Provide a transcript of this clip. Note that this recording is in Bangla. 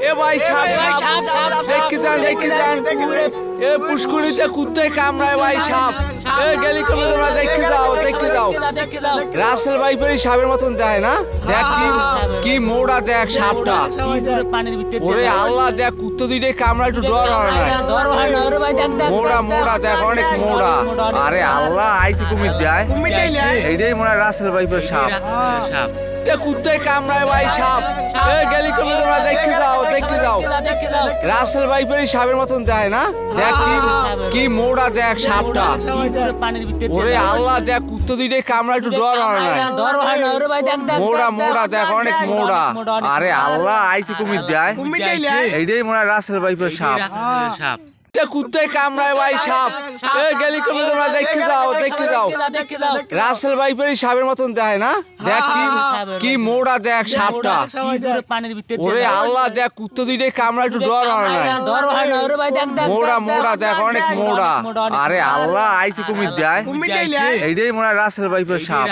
এ ভাই সাপ দেখে যান এ পুষ্করিতে কুত্তে কামড়ায় ভাই সাপ। এ গেলি কবে তোমরা দেখে যাও রাসেল ভাইপারই সাপের মতন দেয় না। দেখ কি মোড়া, দেখ সাপটা। ওরে আল্লাহ, দেখ কুত্তে দুইটাই কামড়া, একটু ডর হয় না। মোড়া দেখ, অনেক মোড়া। আরে আল্লাহ, আইসি কুমির দেয়, এইটাই মনে হয় রাসেল ভাইপার সাপ। কুত্তে কামড়ায় ভাই সাপ। এ গেলি কবে তোমরা দেখে যাও রাসেল ভাইপারই সাপের মতন দেয় না। দেখ কি মোড়া, দেখ সাপটা। ওরে আল্লাহ, দেখ কুত্তে দুইটাই কামড়া, একটু ডর হয় না। মোড়া দেখ, অনেক মোড়া। আরে আল্লাহ, আইসি কুমির দেয়, এইটাই মনে হয় রাসেল ভাইপার সাপ। কুত্তে কামড়ায় ভাই সাপ। এ গেলি কবে তোমরা দেখে যাও রাসেল ভাইপারই সাপের মতন দেয় না। দেখ কি মোড়া, দেখ সাপটা। ওরে আল্লাহ, দেখ কুত্তে দুইটাই কামড়া, একটু ডর হয় না। মোড়া দেখ, অনেক মোড়া। আরে আল্লাহ, আইসি কুমির দেয়, এইটাই মনে হয় রাসেল ভাইপার সাপ।